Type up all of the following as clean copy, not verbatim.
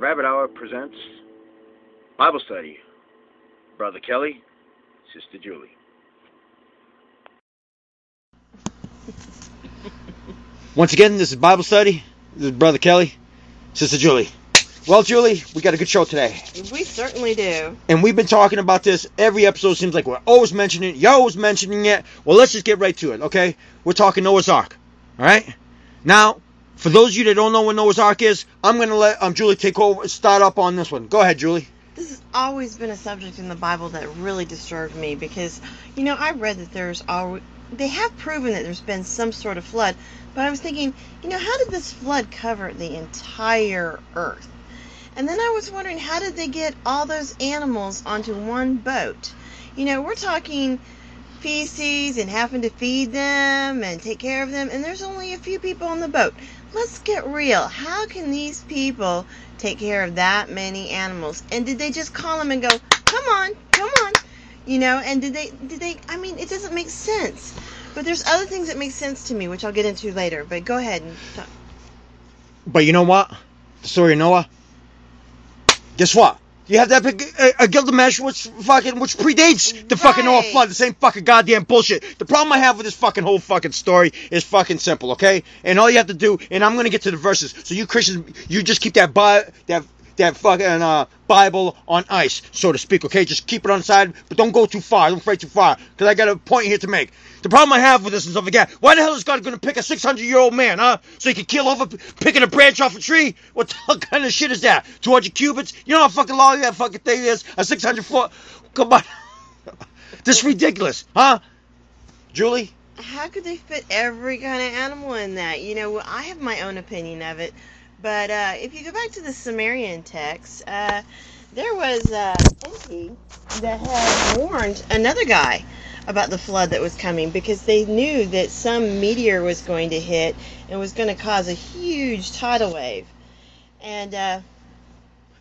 Rabbit Hour presents Bible Study. Brother Kelly, Sister Julie. Once again, this is Bible Study. This is Brother Kelly, Sister Julie. Well, Julie, we got a good show today. We certainly do. And we've been talking about this every episode. Seems like we're always mentioning it. You're always mentioning it. Well, let's just get right to it, okay? We're talking Noah's Ark, all right? Now, for those of you that don't know what Noah's Ark is, I'm going to let Julie take over, start up on this one. Go ahead, Julie. This has always been a subject in the Bible that really disturbed me because, you know, I read that they have proven that there's been some sort of flood, but I was thinking, you know, how did this flood cover the entire earth? And then I was wondering, how did they get all those animals onto one boat? You know, we're talking feces and having to feed them and take care of them, and there's only a few people on the boat. Let's get real. How can these people take care of that many animals? And did they just call them and go, come on, come on? You know, and did they, I mean, it doesn't make sense. But there's other things that make sense to me, which I'll get into later. But go ahead and talk. But you know what? The story of Noah. Guess what? You have that big Gilgamesh, which predates the fucking Noah flood. The same fucking goddamn bullshit. The problem I have with this fucking whole fucking story is fucking simple, okay? And all you have to do, and I'm gonna get to the verses. So you Christians, you just keep that fucking Bible on ice, so to speak, okay? Just keep it on the side, but don't go too far. Don't stray too far, because I got a point here to make. The problem I have with this is, why the hell is God going to pick a 600-year-old man, huh? So he can kill over picking a branch off a tree? What the hell kind of shit is that? 200 cubits? You know how fucking long that fucking thing is? A 600-foot? Come on. This is ridiculous, huh? Julie? How could they fit every kind of animal in that? You know, I have my own opinion of it. But if you go back to the Sumerian text, there was Enki that had warned another guy about the flood that was coming because they knew that some meteor was going to hit and was going to cause a huge tidal wave. And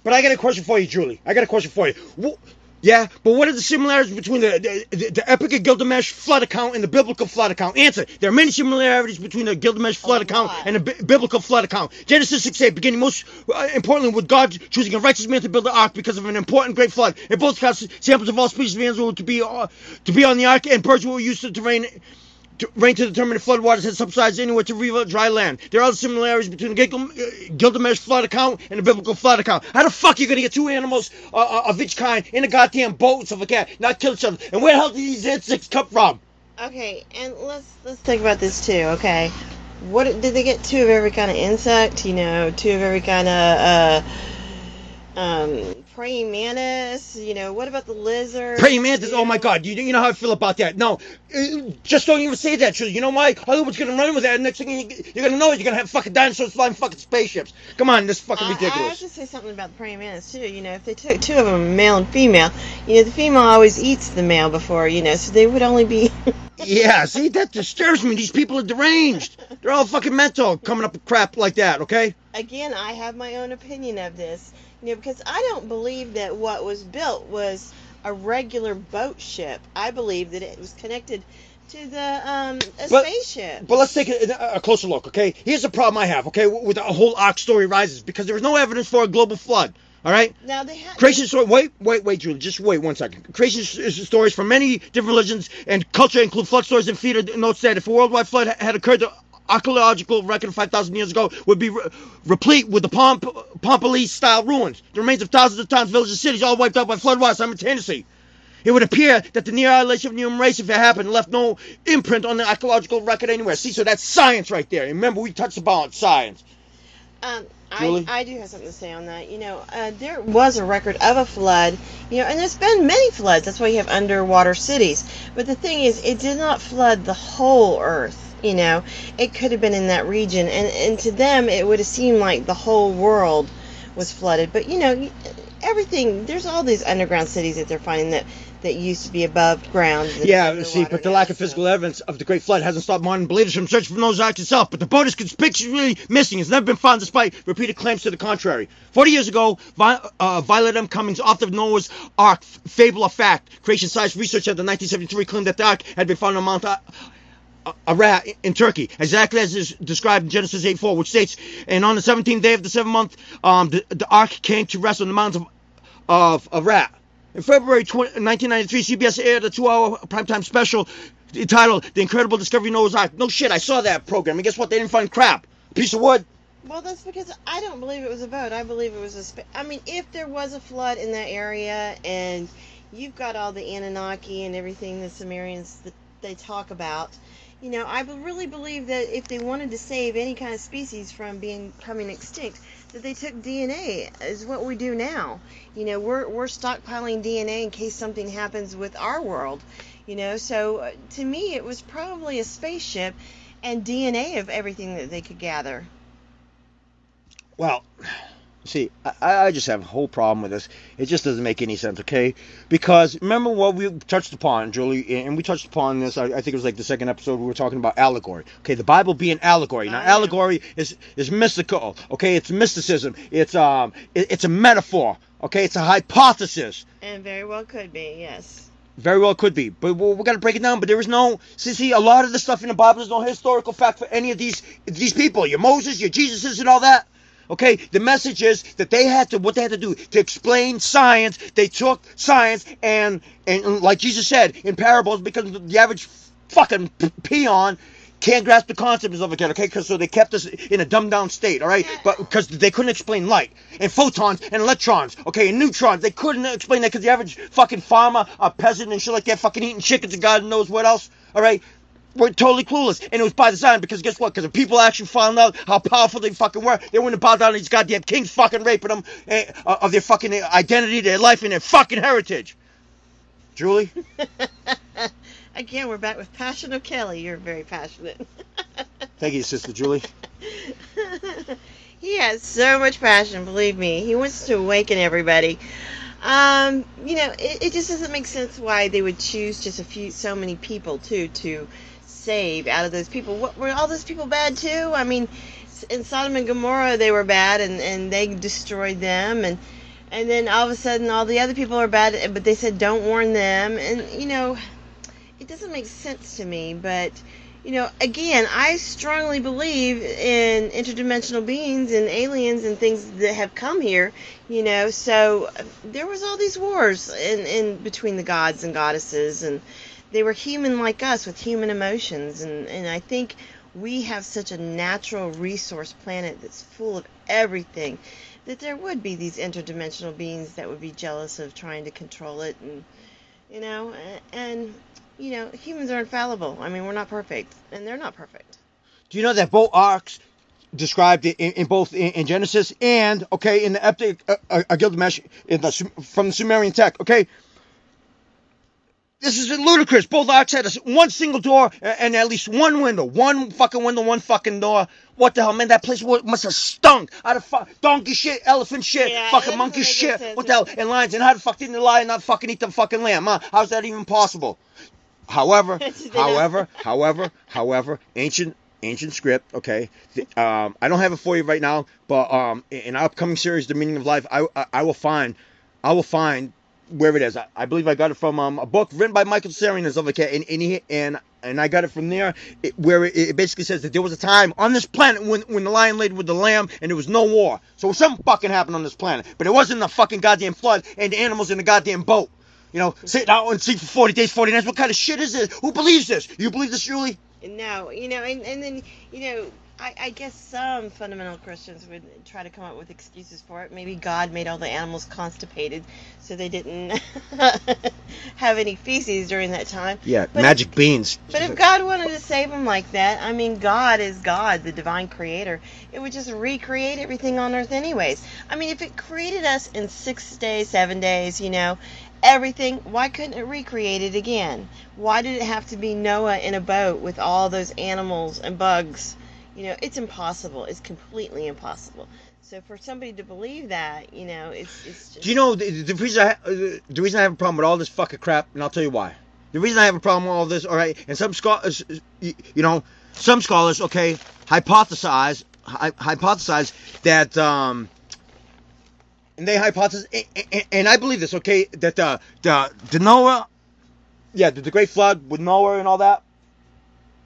but I got a question for you, Julie. I got a question for you. Yeah, but what are the similarities between the Epic of Gilgamesh flood account and the biblical flood account? Answer. There are many similarities between the Gilgamesh flood account and the biblical flood account. Genesis 6:8, beginning most importantly with God choosing a righteous man to build the ark because of an important great flood. In both accounts, samples of all species of animals were to be on the ark, and birds were used to rain to determine if flood waters had subsided anywhere to reveal dry land. There are other similarities between the Gilgamesh flood account and the biblical flood account. How the fuck are you going to get two animals of each kind in a goddamn boat and stuff like that, not kill each other? And where the hell did these insects come from? Okay, and let's think about this too, okay? What did they get? Two of every kind of insect, you know, two of every kind of praying mantis, you know, what about the lizard? Praying mantis, oh my god, you know how I feel about that. No, just don't even say that, you know why? Hollywood's gonna run with that, and next thing you're gonna know, you're gonna have fucking dinosaurs flying fucking spaceships. Come on, this is fucking ridiculous. I have to say something about the praying mantis too. You know, if they took two of them, male and female, you know, the female always eats the male before, you know, so they would only be... Yeah, see, that disturbs me. These people are deranged. They're all fucking mental coming up with crap like that, okay? Again, I have my own opinion of this. You know, because I don't believe that what was built was a regular boat ship. I believe that it was connected to the spaceship. But let's take a closer look, okay? Here's the problem I have, okay, with the whole Ark story rises, because there is no evidence for a global flood. All right. Now they have creation story. Wait, Julie. Just wait 1 second. Creation stories from many different religions and culture include flood stories and feeder notes that if a worldwide flood had occurred, the archaeological record 5,000 years ago would be replete with the Pompeii-style ruins. The remains of thousands of towns, villages, and cities all wiped out by flood waters simultaneously. It would appear that the near annihilation of the human race, if it happened, left no imprint on the archaeological record anywhere. See, so that's science right there. Remember, we touched upon science. I do have something to say on that. You know, there was a record of a flood, you know, and there's been many floods. That's why you have underwater cities. But the thing is, it did not flood the whole earth. You know, it could have been in that region, and to them, it would have seemed like the whole world was flooded. But, you know, everything, there's all these underground cities that they're finding that used to be above ground. Yeah, see, but the lack of physical evidence of the Great Flood hasn't stopped modern believers from searching for Noah's Ark itself. But the boat is conspicuously missing. It's never been found despite repeated claims to the contrary. 40 years ago, Violet M. Cummings, author of Noah's Ark, Fable or Fact, Creation Science Research of the 1973 claimed that the Ark had been found on Mount a rat in Turkey, exactly as is described in Genesis 8:4, which states, and on the 17th day of the 7th month, the ark came to rest on the mountains of a rat. In February 1993, CBS aired a 2-hour primetime special entitled The Incredible Discovery of Noah's Ark. No shit, I saw that program, and guess what? They didn't find crap. A piece of wood. Well, that's because I don't believe it was a boat. I believe it was I mean, if there was a flood in that area, and you've got all the Anunnaki and everything the Sumerians that they talk about, you know, I really believe that if they wanted to save any kind of species from becoming extinct, that they took DNA, is what we do now. You know, we're stockpiling DNA in case something happens with our world. You know, so to me, it was probably a spaceship and DNA of everything that they could gather. Well, see, I just have a whole problem with this. It just doesn't make any sense, okay? Because remember what we touched upon, Julie, and we touched upon this, I think it was like the second episode, we were talking about allegory. Okay, the Bible being allegory. Now, allegory is mystical, okay? It's mysticism. It's a metaphor, okay? It's a hypothesis. And very well could be, yes. Very well could be, but we're going to break it down. But there is no, see, a lot of the stuff in the Bible, there's no historical fact for any of these people, your Moses, your Jesuses, and all that. Okay, the message is that what they had to do to explain science. They took science and like Jesus said in parables, because the average fucking peon can't grasp the concepts of it, okay? Because so they kept us in a dumbed down state, all right? But because they couldn't explain light and photons and electrons, okay, and neutrons, they couldn't explain that because the average fucking farmer, a peasant, and shit like that, fucking eating chickens and God knows what else, all right? We're totally clueless, and it was by design, because guess what? Because if people actually found out how powerful they fucking were, they wouldn't have bowed down to these goddamn kings fucking raping them of their fucking identity, their life, and their fucking heritage. Julie? Again, we're back with Passion of Kelly. You're very passionate. Thank you, Sister Julie. He has so much passion, believe me. He wants to awaken everybody. You know, it just doesn't make sense why they would choose just so many people, too, to save out of those people. What, were all those people bad, too? I mean, in Sodom and Gomorrah, they were bad, and they destroyed them, and then all of a sudden, all the other people are bad, but they said, don't warn them, and, you know, it doesn't make sense to me, but, you know, again, I strongly believe in interdimensional beings and aliens and things that have come here, you know, so there was all these wars in between the gods and goddesses, and they were human like us with human emotions, and I think we have such a natural resource planet that's full of everything that there would be these interdimensional beings that would be jealous of trying to control it, and, you know, you know, humans are infallible. I mean, we're not perfect, and they're not perfect. Do you know that both arcs described in both in Genesis and, okay, in the Epic Gilgamesh from the Sumerian text, okay? This is ludicrous. Both arcs had one single door and at least one window. One fucking window, one fucking door. What the hell, man? That place must have stunk. Out of donkey shit, elephant shit, fucking monkey shit. What the hell? And lions. And how the fuck didn't the lion not fucking eat the fucking lamb? Huh? How's that even possible? However, ancient script, okay. I don't have it for you right now, but in our upcoming series, The Meaning of Life, I will find where it is. I believe I got it from a book written by Michael Sarian and stuff like that, and I got it from there, where it basically says that there was a time on this planet when the lion laid with the lamb and there was no war. So something fucking happened on this planet, but it wasn't a fucking goddamn flood and the animals in the goddamn boat. You know, sitting out and sleep for 40 days, 40 nights. What kind of shit is this? Who believes this? You believe this, Julie? No, you know, and then, you know, I guess some fundamental Christians would try to come up with excuses for it. Maybe God made all the animals constipated, so they didn't have any feces during that time. Yeah, but magic beans. But if God wanted to save them like that, I mean, God is God, the divine creator. It would just recreate everything on earth anyways. I mean, if it created us in 6 days, 7 days, you know, everything, why couldn't it recreate it again? Why did it have to be Noah in a boat with all those animals and bugs? You know, it's impossible. It's completely impossible. So for somebody to believe that, you know, it's just... Do you know the reason I have a problem with all this fucking crap, and I'll tell you why. The reason I have a problem with all this, all right, and some scholars, you know, some scholars, okay, hypothesize that, and they hypothesize, and I believe this, okay, that the Noah, yeah, the Great Flood with Noah and all that,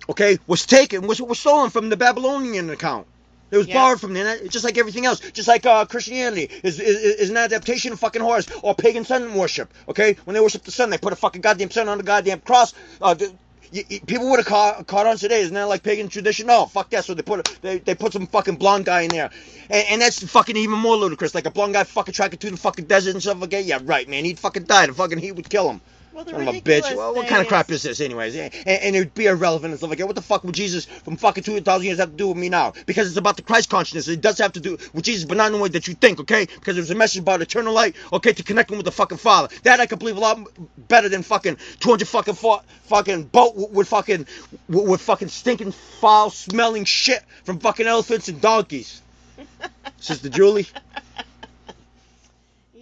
okay, was stolen from the Babylonian account. It was borrowed from there, just like everything else. Just like Christianity is an adaptation of fucking Horus or pagan sun worship. Okay, when they worship the sun, they put a fucking goddamn sun on the goddamn cross. People would have caught on today. Isn't that like pagan tradition? No, fuck that. So they put some fucking blonde guy in there, and that's fucking even more ludicrous. Like a blonde guy fucking tracked through the fucking desert and stuff like that. Yeah, right, man. He'd fucking die. The fucking heat would kill him. Well, the Son of a ridiculous bitch. Well, what thing kind of crap is- is this, anyways? And it'd be irrelevant and stuff like that. What the fuck would Jesus from fucking 2,000 years have to do with me now? Because it's about the Christ consciousness. It does have to do with Jesus, but not in the way that you think, okay? Because there's a message about eternal light, okay, to connect him with the fucking Father. That I could believe a lot better than fucking 200 fucking boat with fucking stinking foul smelling shit from fucking elephants and donkeys. Sister Julie.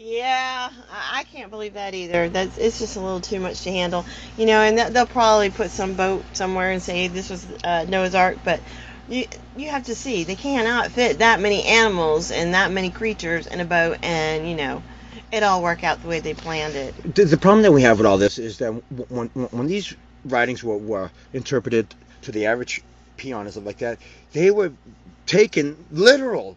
Yeah, I can't believe that either. It's just a little too much to handle, you know. And they'll probably put some boat somewhere and say this was Noah's Ark, but you have to see they cannot fit that many animals and that many creatures in a boat, and you know, it all work out the way they planned it. The problem that we have with all this is that when these writings were interpreted to the average peon and stuff like that, they were taken literal.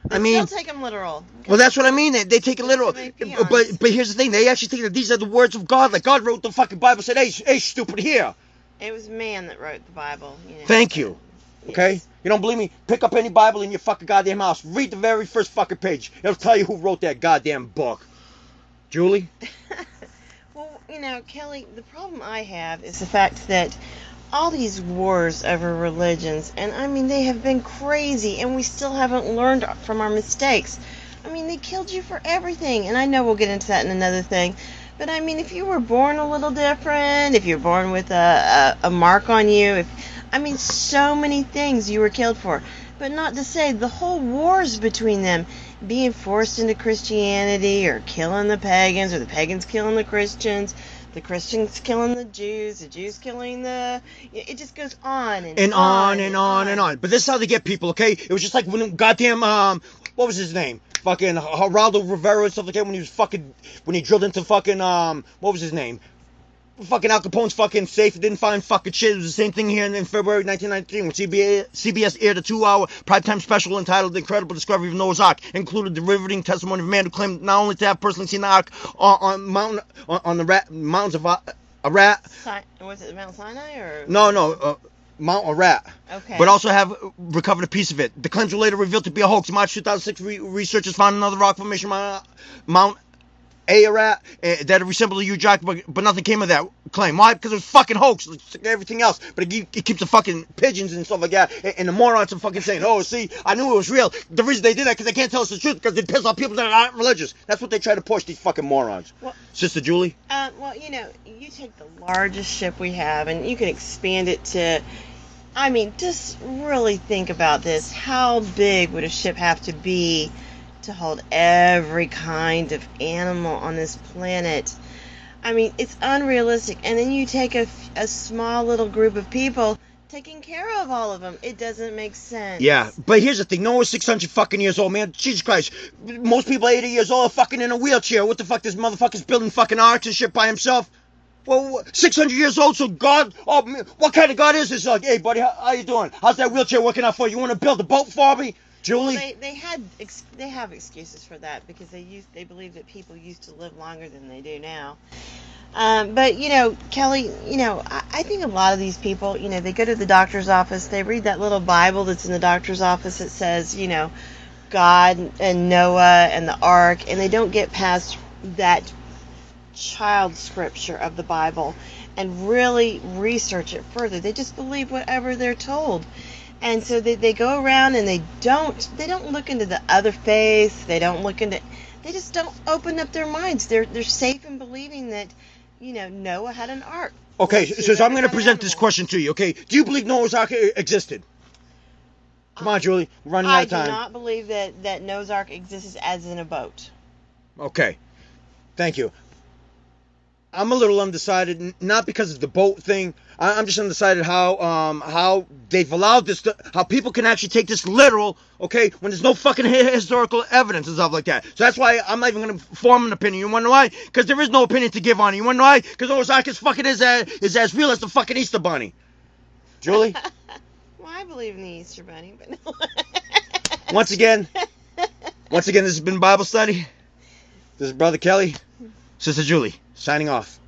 They I mean, still take them literal. well, that's what I mean. They take it literal. Too many peons. But here's the thing. They actually think that these are the words of God. Like God wrote the fucking Bible, said, hey, stupid, here. It was man that wrote the Bible. You know. Thank you. Okay? Yes. You don't believe me? Pick up any Bible in your fucking goddamn house. Read the very first fucking page. It'll tell you who wrote that goddamn book. Julie? Well, you know, Kelly, the problem I have is the fact that all these wars over religions, and I mean, they have been crazy, and we still haven't learned from our mistakes. I mean, they killed you for everything, and I know we'll get into that in another thing, but I mean, if you were born a little different, if you're born with a mark on you, I mean, so many things you were killed for, but not to say the whole wars between them, being forced into Christianity, or killing the pagans, or the pagans killing the Christians killing the Jews killing the... It just goes on and on and on and on. But this is how they get people, okay? It was just like when goddamn, what was his name? Fucking Geraldo Rivera and stuff like that, when he drilled into fucking, what was his name? Fucking Al Capone's fucking safe, didn't find fucking shit. It was the same thing here in February 1993 when CBS aired a 2-hour primetime special entitled The Incredible Discovery of Noah's Ark. Included the riveting testimony of a man who claimed not only to have personally seen the Ark on the mountains of Ararat. Was it Mount Sinai or? No, Mount Ararat. Okay. But also have recovered a piece of it. The claims were later revealed to be a hoax. In March 2006, researchers found another rock formation, Mount Ararat, that resembled a huge rock, but nothing came of that claim. Why? Because it was fucking hoax, like everything else. But it keeps the fucking pigeons and stuff like that, and the morons are fucking saying, oh, see, I knew it was real. The reason they did that because they can't tell us the truth, because they piss off people that aren't religious. That's what they try to push, these fucking morons. Well, Sister Julie? Well, you know, you take the largest ship we have, and you can expand it to... I mean, just really think about this. How big would a ship have to be to hold every kind of animal on this planet? I mean, it's unrealistic. And then you take a small little group of people taking care of all of them. It doesn't make sense. Yeah, but here's the thing. Noah's 600 fucking years old, man. Jesus Christ. Most people 80 years old are fucking in a wheelchair. What the fuck? This motherfucker's building fucking arks and shit by himself? Well, 600 years old, so God, oh, man, what kind of God is this? Like, hey, buddy, how you doing? How's that wheelchair working out for you? You want to build a boat for me? Julie? Well, they have excuses for that because they believe that people used to live longer than they do now. But you know, Kelly, you know, I think a lot of these people, you know, they go to the doctor's office, they read that little Bible that's in the doctor's office that says, you know, God and Noah and the ark, and they don't get past that child scripture of the Bible and really research it further. They just believe whatever they're told. And so they go around and they don't look into the other faiths. They just don't open up their minds. They're safe in believing that, you know, Noah had an ark. Okay, so I'm going to present this question to you, okay? Do you believe Noah's Ark existed? Come on, Julie. We're running out of time. I do not believe that Noah's Ark exists as in a boat. Okay. Thank you. I'm a little undecided, not because of the boat thing. I'm just undecided how they've allowed this, how people can actually take this literal, okay, when there's no fucking historical evidence and stuff like that. So that's why I'm not even going to form an opinion. You want to know why? Because there is no opinion to give on it. You want to know why? Because Noah's Ark is fucking is as real as the fucking Easter Bunny. Julie? Well, I believe in the Easter Bunny, but no. Once again, this has been Bible study. This is Brother Kelly, Sister Julie, signing off.